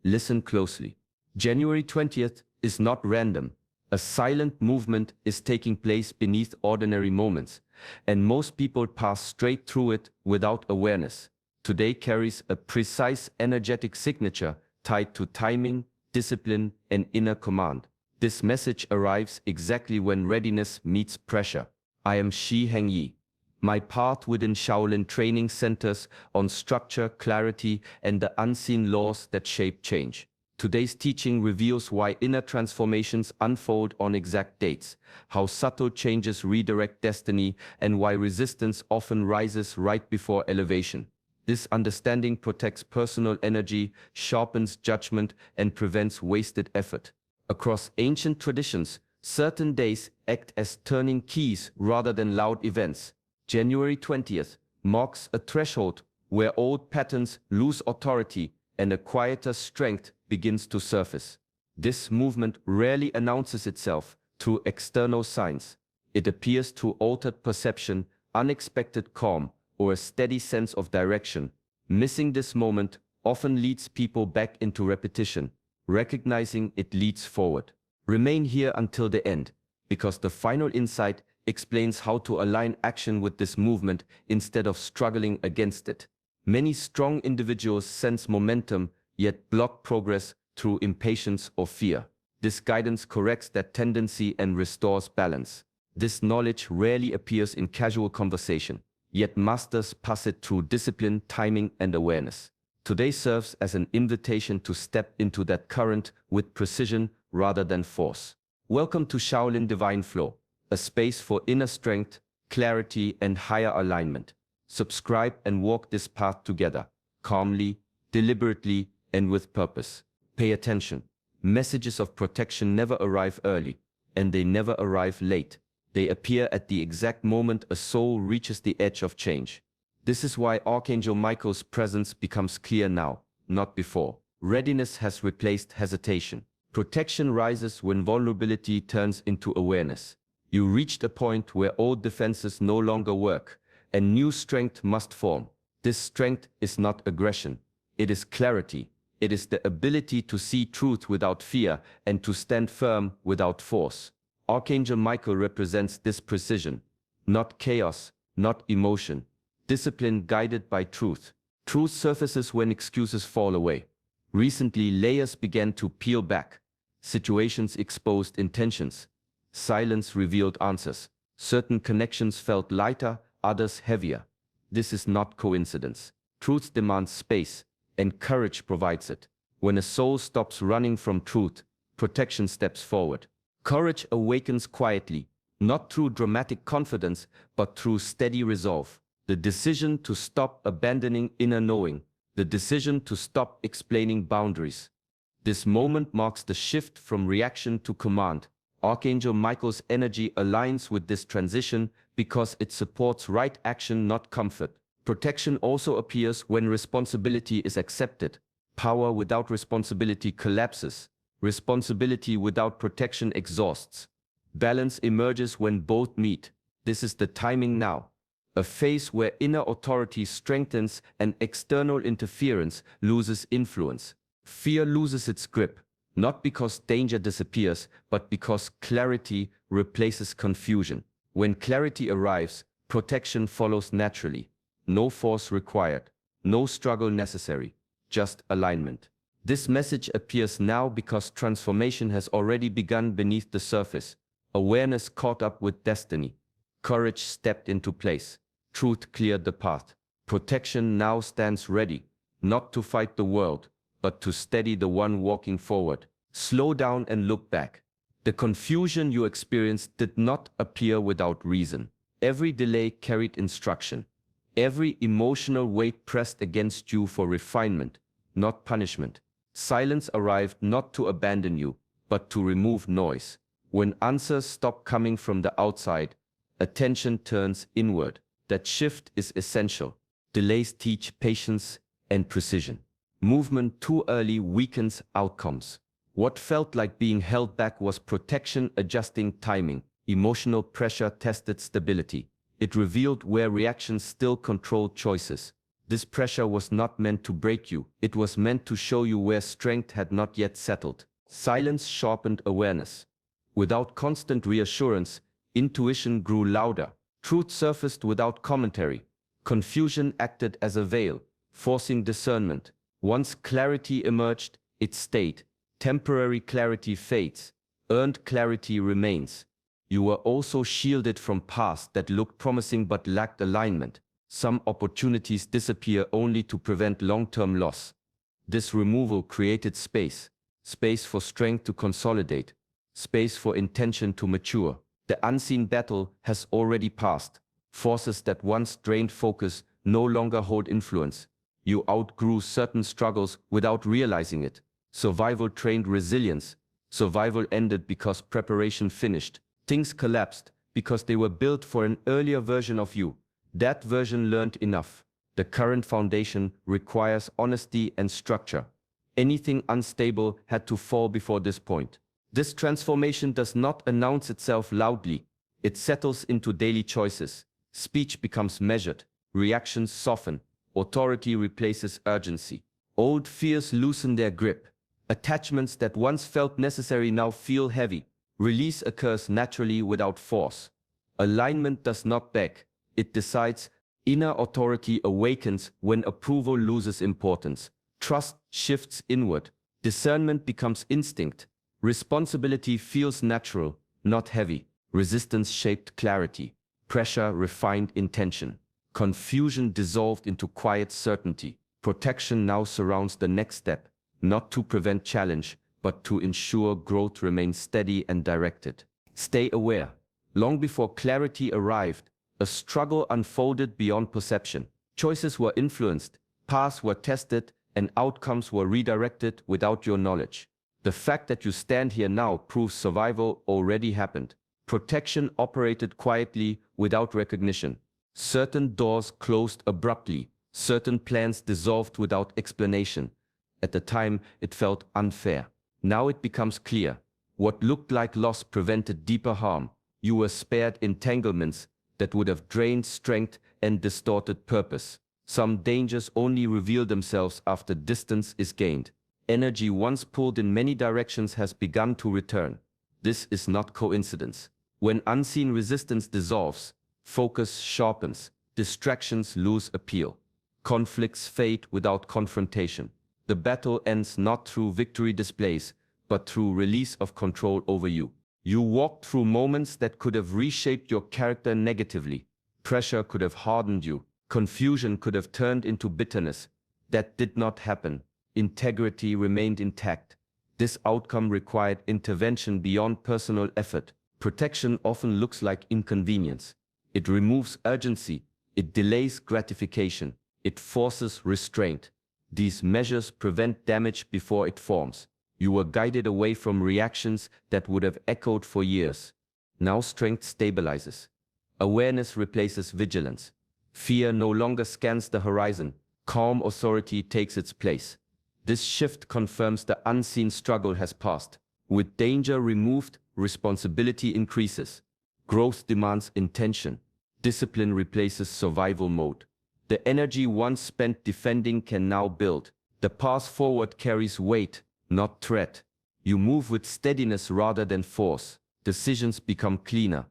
Listen closely. January 20th is not random. A silent movement is taking place beneath ordinary moments, and most people pass straight through it without awareness. Today carries a precise energetic signature tied to timing, discipline, and inner command. This message arrives exactly when readiness meets pressure. I am Shi Hengyi. My path within Shaolin training centers on structure, clarity, and the unseen laws that shape change. Today's teaching reveals why inner transformations unfold on exact dates, how subtle changes redirect destiny, and why resistance often rises right before elevation. This understanding protects personal energy, sharpens judgment, and prevents wasted effort. Across ancient traditions, certain days act as turning keys rather than loud events. January 20th marks a threshold where old patterns lose authority and a quieter strength begins to surface. This movement rarely announces itself through external signs. It appears through altered perception, unexpected calm, or a steady sense of direction. Missing this moment often leads people back into repetition. Recognizing it leads forward. Remain here until the end, because the final insight explains how to align action with this movement instead of struggling against it. Many strong individuals sense momentum, yet block progress through impatience or fear. This guidance corrects that tendency and restores balance. This knowledge rarely appears in casual conversation, yet masters pass it through discipline, timing, and awareness. Today serves as an invitation to step into that current with precision rather than force. Welcome to Shaolin Divine Flow, a space for inner strength, clarity, and higher alignment. Subscribe and walk this path together, calmly, deliberately, and with purpose. Pay attention. Messages of protection never arrive early, and they never arrive late. They appear at the exact moment a soul reaches the edge of change. This is why Archangel Michael's presence becomes clear now, not before. Readiness has replaced hesitation. Protection rises when vulnerability turns into awareness. You reached a point where old defenses no longer work, and new strength must form. This strength is not aggression. It is clarity. It is the ability to see truth without fear and to stand firm without force. Archangel Michael represents this precision. Not chaos, not emotion. Discipline guided by truth. Truth surfaces when excuses fall away. Recently, layers began to peel back. Situations exposed intentions. Silence revealed answers. Certain connections felt lighter, others heavier. This is not coincidence. Truth demands space, and courage provides it. When a soul stops running from truth, protection steps forward. Courage awakens quietly, not through dramatic confidence, but through steady resolve. The decision to stop abandoning inner knowing. The decision to stop explaining boundaries. This moment marks the shift from reaction to command. Archangel Michael's energy aligns with this transition because it supports right action, not comfort. Protection also appears when responsibility is accepted. Power without responsibility collapses. Responsibility without protection exhausts. Balance emerges when both meet. This is the timing now. A phase where inner authority strengthens and external interference loses influence. Fear loses its grip, not because danger disappears, but because clarity replaces confusion. When clarity arrives, protection follows naturally. No force required, no struggle necessary, just alignment. This message appears now because transformation has already begun beneath the surface. Awareness caught up with destiny. Courage stepped into place. Truth cleared the path. Protection now stands ready, not to fight the world, but to steady the one walking forward. Slow down and look back. The confusion you experienced did not appear without reason. Every delay carried instruction. Every emotional weight pressed against you for refinement, not punishment. Silence arrived not to abandon you, but to remove noise. When answers stop coming from the outside, attention turns inward. That shift is essential. Delays teach patience and precision. Movement too early weakens outcomes. What felt like being held back was protection adjusting timing. Emotional pressure tested stability. It revealed where reactions still controlled choices. This pressure was not meant to break you, it was meant to show you where strength had not yet settled. Silence sharpened awareness. Without constant reassurance, intuition grew louder. Truth surfaced without commentary. Confusion acted as a veil, forcing discernment. Once clarity emerged, it stayed. Temporary clarity fades. Earned clarity remains. You were also shielded from paths that looked promising but lacked alignment. Some opportunities disappear only to prevent long-term loss. This removal created space. Space for strength to consolidate. Space for intention to mature. The unseen battle has already passed. Forces that once drained focus no longer hold influence. You outgrew certain struggles without realizing it. Survival trained resilience. Survival ended because preparation finished. Things collapsed because they were built for an earlier version of you. That version learned enough. The current foundation requires honesty and structure. Anything unstable had to fall before this point. This transformation does not announce itself loudly. It settles into daily choices. Speech becomes measured. Reactions soften. Authority replaces urgency. Old fears loosen their grip. Attachments that once felt necessary now feel heavy. Release occurs naturally without force. Alignment does not beg. It decides. Inner authority awakens when approval loses importance. Trust shifts inward. Discernment becomes instinct. Responsibility feels natural, not heavy. Resistance shaped clarity. Pressure refined intention. Confusion dissolved into quiet certainty. Protection now surrounds the next step, not to prevent challenge, but to ensure growth remains steady and directed. Stay aware. Long before clarity arrived, a struggle unfolded beyond perception. Choices were influenced, paths were tested, and outcomes were redirected without your knowledge. The fact that you stand here now proves survival already happened. Protection operated quietly without recognition. Certain doors closed abruptly. Certain plans dissolved without explanation. At the time, it felt unfair. Now it becomes clear. What looked like loss prevented deeper harm. You were spared entanglements that would have drained strength and distorted purpose. Some dangers only reveal themselves after distance is gained. Energy once pulled in many directions has begun to return. This is not coincidence. When unseen resistance dissolves, focus sharpens, distractions lose appeal. Conflicts fade without confrontation. The battle ends not through victory displays, but through release of control over you. You walked through moments that could have reshaped your character negatively. Pressure could have hardened you. Confusion could have turned into bitterness. That did not happen. Integrity remained intact. This outcome required intervention beyond personal effort. Protection often looks like inconvenience. It removes urgency. It delays gratification. It forces restraint. These measures prevent damage before it forms. You were guided away from reactions that would have echoed for years. Now strength stabilizes. Awareness replaces vigilance. Fear no longer scans the horizon. Calm authority takes its place. This shift confirms the unseen struggle has passed. With danger removed, responsibility increases. Growth demands intention. Discipline replaces survival mode. The energy once spent defending can now build. The path forward carries weight, not threat. You move with steadiness rather than force. Decisions become cleaner.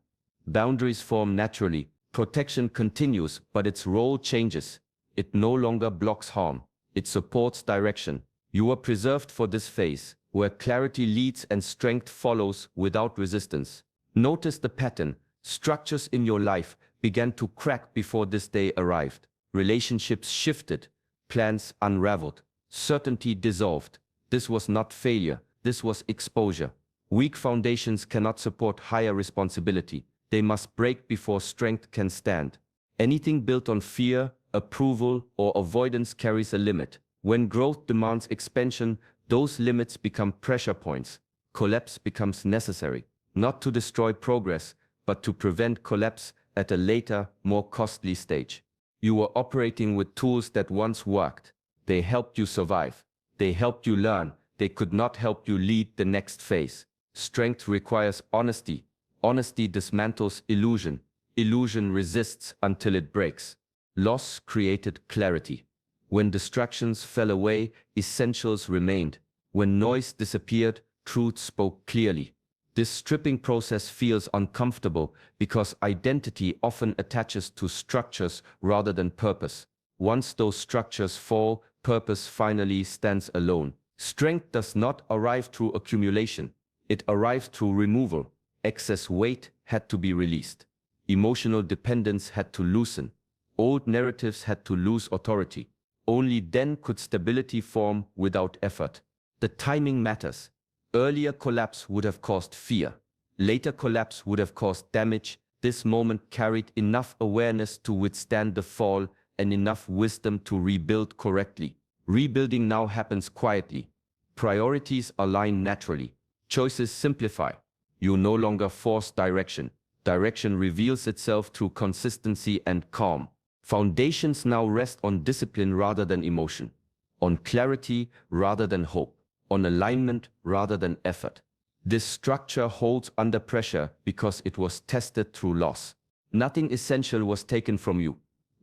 Boundaries form naturally. Protection continues, but its role changes. It no longer blocks harm. It supports direction. You are preserved for this phase, where clarity leads and strength follows without resistance. Notice the pattern. Structures in your life began to crack before this day arrived. Relationships shifted. Plans unraveled. Certainty dissolved. This was not failure. This was exposure. Weak foundations cannot support higher responsibility. They must break before strength can stand. Anything built on fear, approval, or avoidance carries a limit. When growth demands expansion, those limits become pressure points. Collapse becomes necessary, not to destroy progress, but to prevent collapse at a later, more costly stage. You were operating with tools that once worked. They helped you survive. They helped you learn. They could not help you lead the next phase. Strength requires honesty. Honesty dismantles illusion. Illusion resists until it breaks. Loss created clarity. When distractions fell away, essentials remained. When noise disappeared, truth spoke clearly. This stripping process feels uncomfortable because identity often attaches to structures rather than purpose. Once those structures fall, purpose finally stands alone. Strength does not arrive through accumulation. It arrives through removal. Excess weight had to be released. Emotional dependence had to loosen. Old narratives had to lose authority. Only then could stability form without effort. The timing matters. Earlier collapse would have caused fear. Later collapse would have caused damage. This moment carried enough awareness to withstand the fall and enough wisdom to rebuild correctly. Rebuilding now happens quietly. Priorities align naturally. Choices simplify. You no longer force direction. Direction reveals itself through consistency and calm. Foundations now rest on discipline rather than emotion, on clarity rather than hope, on alignment rather than effort. This structure holds under pressure because it was tested through loss. Nothing essential was taken from you.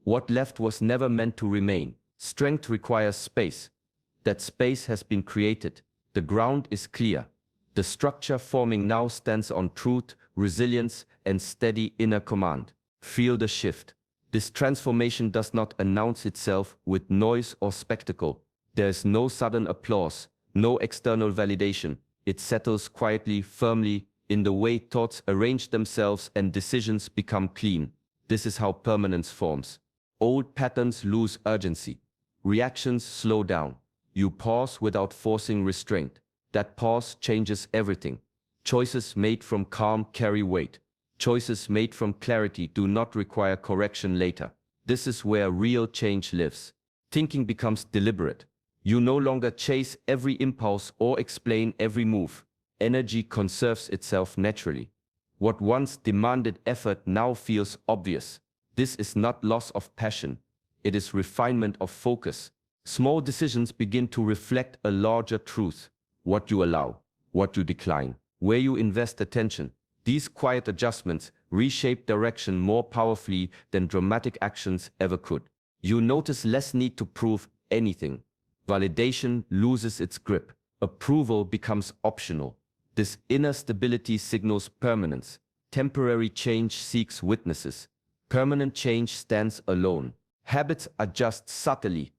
What left was never meant to remain. Strength requires space. That space has been created. The ground is clear. The structure forming now stands on truth, resilience, and steady inner command. Feel the shift. This transformation does not announce itself with noise or spectacle. There is no sudden applause, no external validation. It settles quietly, firmly, in the way thoughts arrange themselves and decisions become clean. This is how permanence forms. Old patterns lose urgency. Reactions slow down. You pause without forcing restraint. That pause changes everything. Choices made from calm carry weight. Choices made from clarity do not require correction later. This is where real change lives. Thinking becomes deliberate. You no longer chase every impulse or explain every move. Energy conserves itself naturally. What once demanded effort now feels obvious. This is not loss of passion. It is refinement of focus. Small decisions begin to reflect a larger truth. What you allow, what you decline, where you invest attention. These quiet adjustments reshape direction more powerfully than dramatic actions ever could. You notice less need to prove anything. Validation loses its grip. Approval becomes optional. This inner stability signals permanence. Temporary change seeks witnesses. Permanent change stands alone. Habits adjust subtly.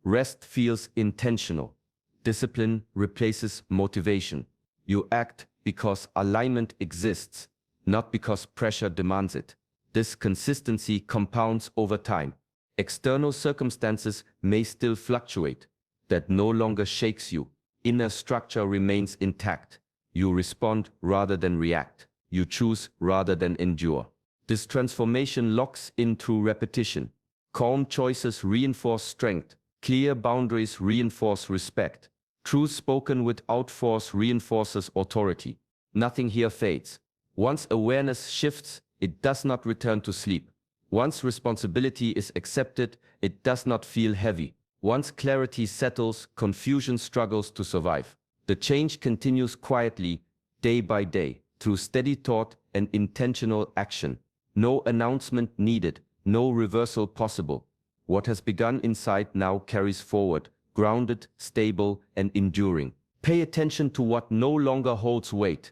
Rest feels intentional. Discipline replaces motivation. You act because alignment exists, not because pressure demands it. This consistency compounds over time. External circumstances may still fluctuate. That no longer shakes you. Inner structure remains intact. You respond rather than react. You choose rather than endure. This transformation locks in through repetition. Calm choices reinforce strength. Clear boundaries reinforce respect. Truth spoken without force reinforces authority. Nothing here fades. Once awareness shifts, it does not return to sleep. Once responsibility is accepted, it does not feel heavy. Once clarity settles, confusion struggles to survive. The change continues quietly, day by day, through steady thought and intentional action. No announcement needed, no reversal possible. What has begun inside now carries forward, grounded, stable, and enduring. Pay attention to what no longer holds weight.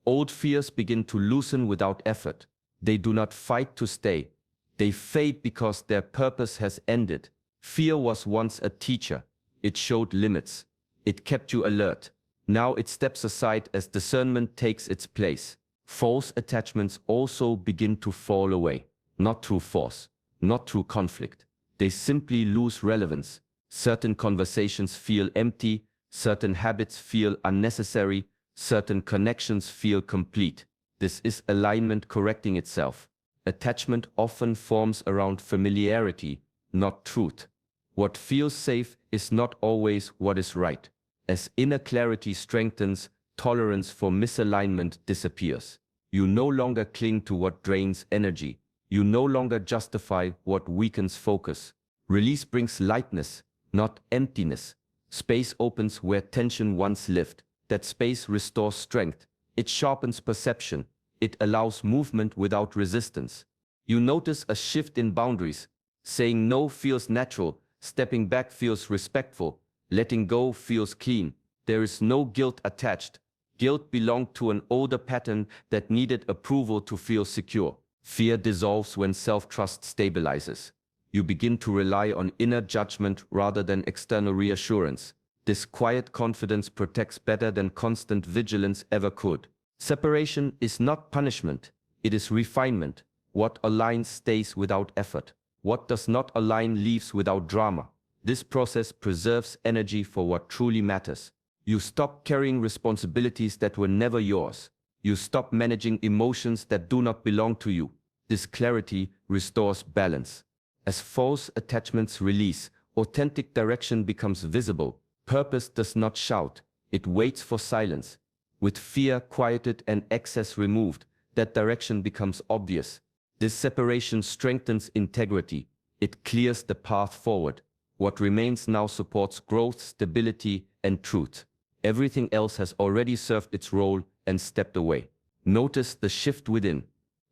Old fears begin to loosen without effort. They do not fight to stay. They fade because their purpose has ended. Fear was once a teacher. It showed limits. It kept you alert. Now it steps aside as discernment takes its place. False attachments also begin to fall away. Not through force, not through conflict. They simply lose relevance. Certain conversations feel empty, certain habits feel unnecessary, certain connections feel complete. This is alignment correcting itself. Attachment often forms around familiarity, not truth. What feels safe is not always what is right. As inner clarity strengthens, tolerance for misalignment disappears. You no longer cling to what drains energy. You no longer justify what weakens focus. Release brings lightness, not emptiness. Space opens where tension once lived. That space restores strength. It sharpens perception. It allows movement without resistance. You notice a shift in boundaries. Saying no feels natural, stepping back feels respectful, letting go feels clean. There is no guilt attached. Guilt belonged to an older pattern that needed approval to feel secure. Fear dissolves when self-trust stabilizes. You begin to rely on inner judgment rather than external reassurance. This quiet confidence protects better than constant vigilance ever could. Separation is not punishment, it is refinement. What aligns stays without effort. What does not align leaves without drama. This process preserves energy for what truly matters. You stop carrying responsibilities that were never yours. You stop managing emotions that do not belong to you. This clarity restores balance. As false attachments release, authentic direction becomes visible. Purpose does not shout, it waits for silence. With fear quieted and excess removed, that direction becomes obvious. This separation strengthens integrity. It clears the path forward. What remains now supports growth, stability, and truth. Everything else has already served its role and stepped away. Notice the shift within.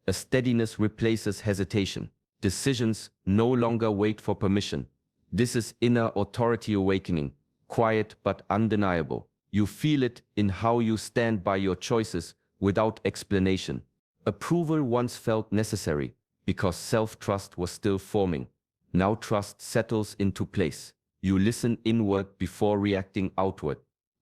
A steadiness replaces hesitation. Decisions no longer wait for permission. This is inner authority awakening, quiet but undeniable. You feel it in how you stand by your choices without explanation. Approval once felt necessary because self-trust was still forming. Now trust settles into place. You listen inward before reacting outward.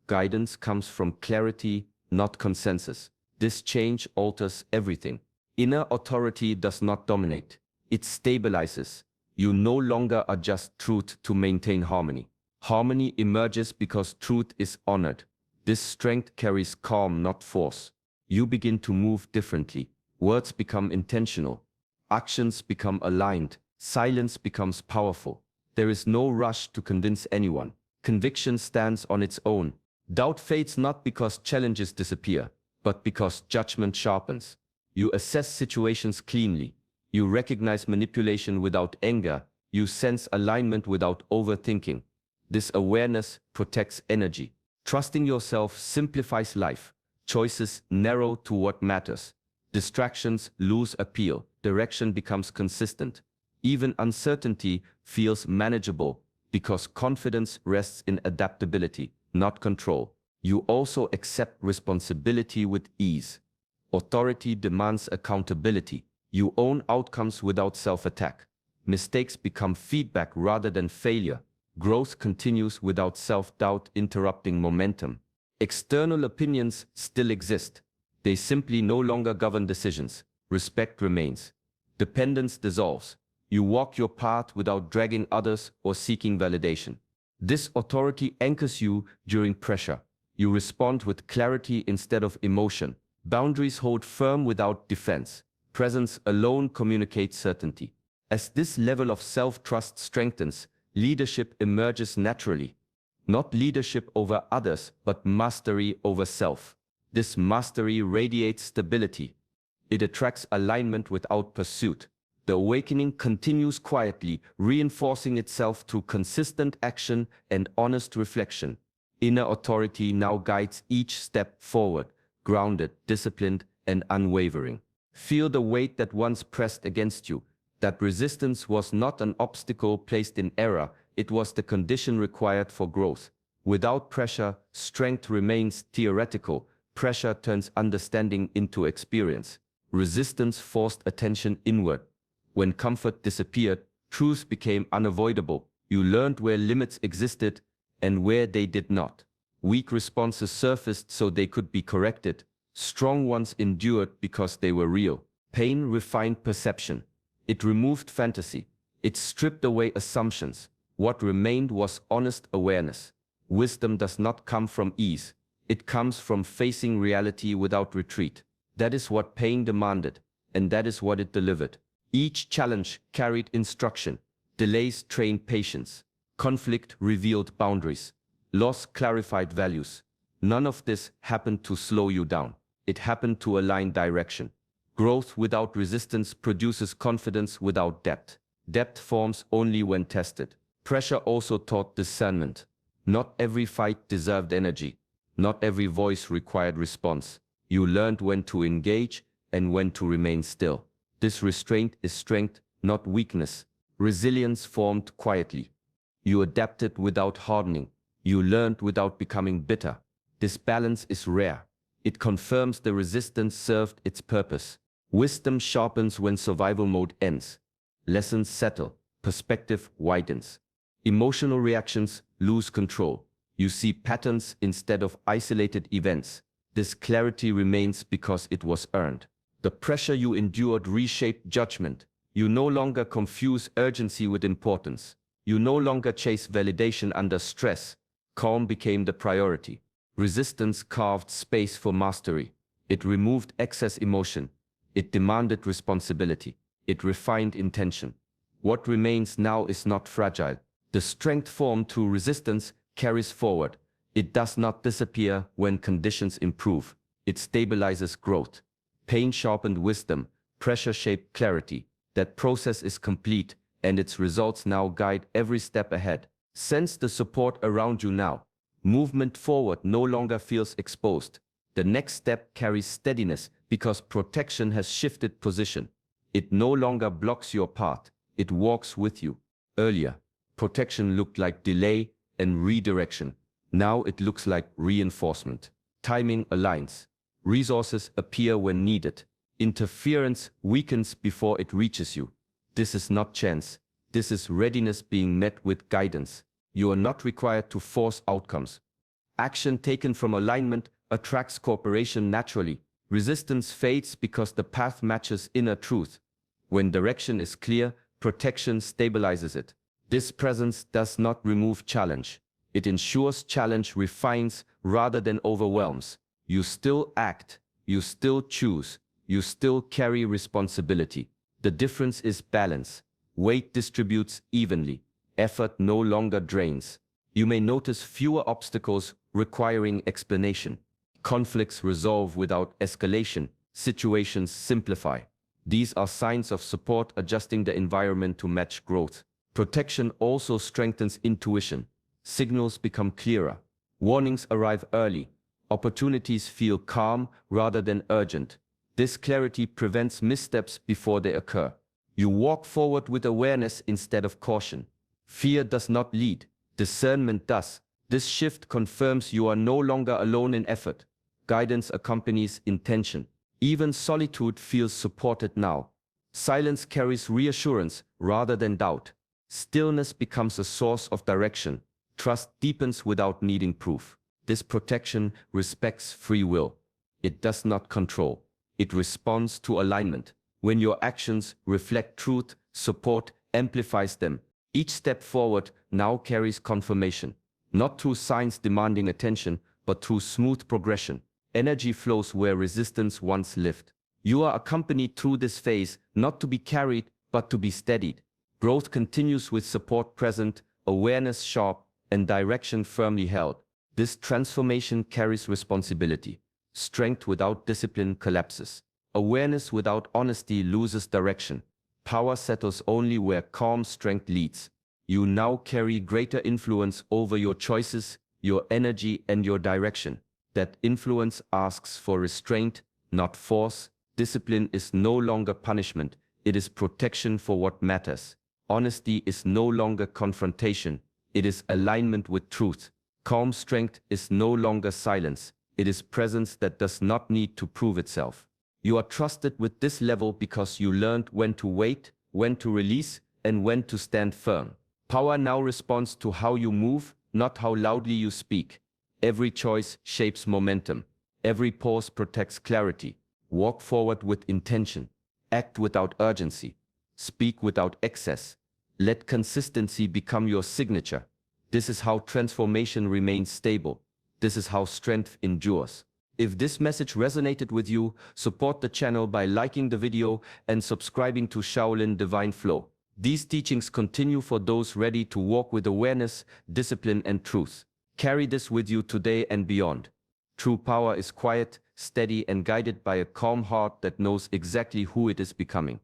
Guidance comes from clarity, not consensus. This change alters everything. Inner authority does not dominate. It stabilizes. You no longer adjust truth to maintain harmony. Harmony emerges because truth is honored. This strength carries calm, not force. You begin to move differently. Words become intentional. Actions become aligned. Silence becomes powerful. There is no rush to convince anyone. Conviction stands on its own. Doubt fades not because challenges disappear, but because judgment sharpens. You assess situations cleanly. You recognize manipulation without anger. You sense alignment without overthinking. This awareness protects energy. Trusting yourself simplifies life. Choices narrow to what matters. Distractions lose appeal. Direction becomes consistent. Even uncertainty feels manageable because confidence rests in adaptability, not control. You also accept responsibility with ease. Authority demands accountability. You own outcomes without self-attack. Mistakes become feedback rather than failure. Growth continues without self-doubt interrupting momentum. External opinions still exist. They simply no longer govern decisions. Respect remains. Dependence dissolves. You walk your path without dragging others or seeking validation. This authority anchors you during pressure. You respond with clarity instead of emotion. Boundaries hold firm without defense. Presence alone communicates certainty. As this level of self-trust strengthens, leadership emerges naturally. Not leadership over others, but mastery over self. This mastery radiates stability. It attracts alignment without pursuit. The awakening continues quietly, reinforcing itself through consistent action and honest reflection. Inner authority now guides each step forward, grounded, disciplined, and unwavering. Feel the weight that once pressed against you. That resistance was not an obstacle placed in error, it was the condition required for growth. Without pressure, strength remains theoretical. Pressure turns understanding into experience. Resistance forced attention inward. When comfort disappeared, truth became unavoidable. You learned where limits existed and where they did not. Weak responses surfaced so they could be corrected. Strong ones endured because they were real. Pain refined perception. It removed fantasy. It stripped away assumptions. What remained was honest awareness. Wisdom does not come from ease. It comes from facing reality without retreat. That is what pain demanded, and that is what it delivered. Each challenge carried instruction. Delays trained patience. Conflict revealed boundaries. Loss clarified values. None of this happened to slow you down. It happened to align direction. Growth without resistance produces confidence without depth. Depth forms only when tested. Pressure also taught discernment. Not every fight deserved energy. Not every voice required response. You learned when to engage and when to remain still. This restraint is strength, not weakness. Resilience formed quietly. You adapted without hardening. You learned without becoming bitter. This balance is rare. It confirms the resistance served its purpose. Wisdom sharpens when survival mode ends. Lessons settle. Perspective widens. Emotional reactions lose control. You see patterns instead of isolated events. This clarity remains because it was earned. The pressure you endured reshaped judgment. You no longer confuse urgency with importance. You no longer chase validation under stress. Calm became the priority. Resistance carved space for mastery. It removed excess emotion. It demanded responsibility. It refined intention. What remains now is not fragile. The strength formed through resistance carries forward. It does not disappear when conditions improve. It stabilizes growth. Pain sharpened wisdom. Pressure shaped clarity. That process is complete, and its results now guide every step ahead. Sense the support around you now. Movement forward no longer feels exposed. The next step carries steadiness because protection has shifted position. It no longer blocks your path. It walks with you. Earlier, protection looked like delay and redirection. Now it looks like reinforcement. Timing aligns. Resources appear when needed. Interference weakens before it reaches you. This is not chance. This is readiness being met with guidance. You are not required to force outcomes. Action taken from alignment attracts cooperation naturally. Resistance fades because the path matches inner truth. When direction is clear, protection stabilizes it. This presence does not remove challenge. It ensures challenge refines rather than overwhelms. You still act. You still choose. You still carry responsibility. The difference is balance. Weight distributes evenly. Effort no longer drains. You may notice fewer obstacles requiring explanation. Conflicts resolve without escalation. Situations simplify. These are signs of support adjusting the environment to match growth. Protection also strengthens intuition. Signals become clearer. Warnings arrive early. Opportunities feel calm rather than urgent. This clarity prevents missteps before they occur. You walk forward with awareness instead of caution. Fear does not lead. Discernment does. This shift confirms you are no longer alone in effort. Guidance accompanies intention. Even solitude feels supported now. Silence carries reassurance rather than doubt. Stillness becomes a source of direction. Trust deepens without needing proof. This protection respects free will. It does not control. It responds to alignment. When your actions reflect truth, support amplifies them. Each step forward now carries confirmation. Not through signs demanding attention, but through smooth progression. Energy flows where resistance once lived. You are accompanied through this phase, not to be carried, but to be steadied. Growth continues with support present, awareness sharp, and direction firmly held. This transformation carries responsibility. Strength without discipline collapses. Awareness without honesty loses direction. Power settles only where calm strength leads. You now carry greater influence over your choices, your energy, and your direction. That influence asks for restraint, not force. Discipline is no longer punishment. It is protection for what matters. Honesty is no longer confrontation. It is alignment with truth. Calm strength is no longer silence. It is presence that does not need to prove itself. You are trusted with this level because you learned when to wait, when to release, and when to stand firm. Power now responds to how you move, not how loudly you speak. Every choice shapes momentum. Every pause protects clarity. Walk forward with intention. Act without urgency. Speak without excess. Let consistency become your signature. This is how transformation remains stable. This is how strength endures. If this message resonated with you, support the channel by liking the video and subscribing to Shaolin Divine Flow. These teachings continue for those ready to walk with awareness, discipline, and truth. Carry this with you today and beyond. True power is quiet, steady, and guided by a calm heart that knows exactly who it is becoming.